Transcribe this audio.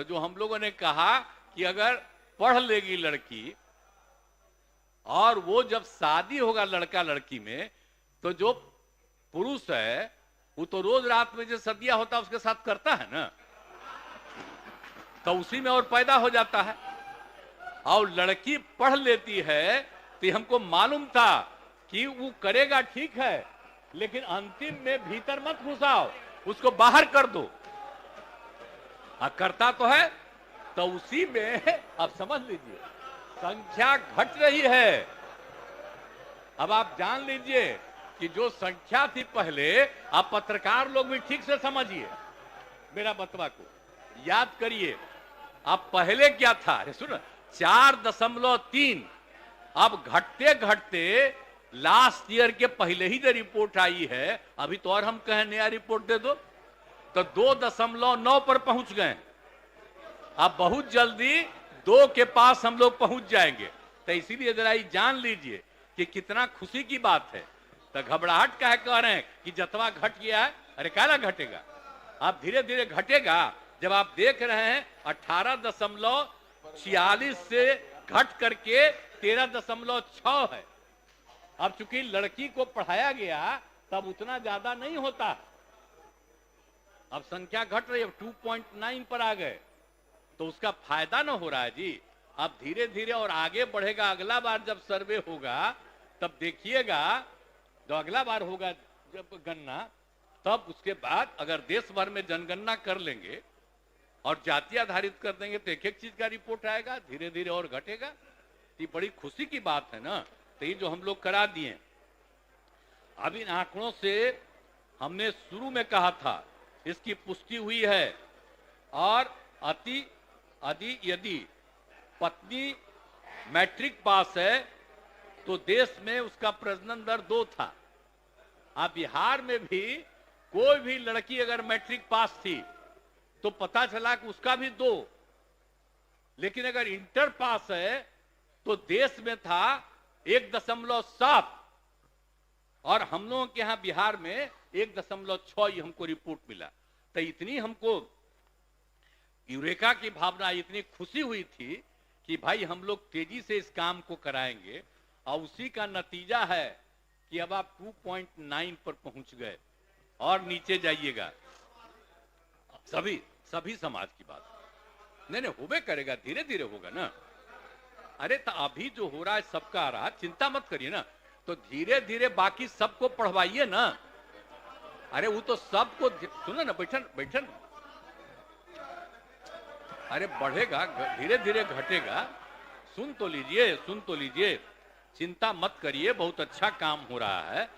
तो जो हम लोगों ने कहा कि अगर पढ़ लेगी लड़की और वो जब शादी होगा लड़का लड़की में, तो जो पुरुष है वो तो रोज रात में जो सदिया होता है उसके साथ करता है ना, तो उसी में और पैदा हो जाता है। और लड़की पढ़ लेती है तो हमको मालूम था कि वो करेगा ठीक है, लेकिन अंतिम में भीतर मत घुसाओ, उसको बाहर कर दो। करता तो है, तो उसी में अब समझ लीजिए संख्या घट रही है। अब आप जान लीजिए कि जो संख्या थी पहले, आप पत्रकार लोग भी ठीक से समझिए मेरा बतवा को, याद करिए। अब पहले क्या था, अरे सुनो, 4.3, अब घटते घटते लास्ट ईयर के पहले ही जो रिपोर्ट आई है, अभी तो और हम कहें नया रिपोर्ट दे दो, तो 2.9 पर पहुंच गए। अब बहुत जल्दी 2 के पास हम लोग पहुंच जाएंगे। तो इसीलिए जरा ये जान लीजिए कि कितना खुशी की बात है। तो घबराहट का है कह रहे हैं कि जतवा घट गया है, अरे काला घटेगा, अब धीरे धीरे घटेगा। जब आप देख रहे हैं 18.46 से घट करके 13.6 है। अब चूंकि लड़की को पढ़ाया गया तब उतना ज्यादा नहीं होता, अब संख्या घट रही है, 2.9 पर आ गए, तो उसका फायदा ना हो रहा है जी। अब धीरे धीरे और आगे बढ़ेगा। अगला बार जब सर्वे होगा तब देखिएगा, जो अगला बार होगा जब गणना, तब उसके बाद अगर देश भर में जनगणना कर लेंगे और जाति आधारित कर देंगे तो एक एक चीज का रिपोर्ट आएगा, धीरे धीरे और घटेगा। ये बड़ी खुशी की बात है ना। तो ये जो हम लोग करा दिए, अब इन आंकड़ों से हमने शुरू में कहा था, इसकी पुष्टि हुई है। और यदि पत्नी मैट्रिक पास है तो देश में उसका प्रजनन दर 2 था। अब बिहार में भी कोई भी लड़की अगर मैट्रिक पास थी तो पता चला कि उसका भी 2, लेकिन अगर इंटर पास है तो देश में था 1.7, और हम लोगों के यहां बिहार में 1.6 हमको रिपोर्ट मिला। तो इतनी हमको यूरेका की भावना, इतनी खुशी हुई थी कि भाई हम लोग तेजी से इस काम को कराएंगे, और उसी का नतीजा है कि अब आप 2.9 पर पहुंच गए और नीचे जाइएगा। सभी समाज की बात नहीं होबे करेगा, धीरे धीरे होगा ना। अरे तो अभी जो हो रहा है सबका आ रहा, चिंता मत करिए ना, तो धीरे धीरे बाकी सबको पढ़वाइए ना। अरे वो तो सबको सुनो ना, बैठन अरे बढ़ेगा, धीरे धीरे घटेगा। सुन तो लीजिए, चिंता मत करिए, बहुत अच्छा काम हो रहा है।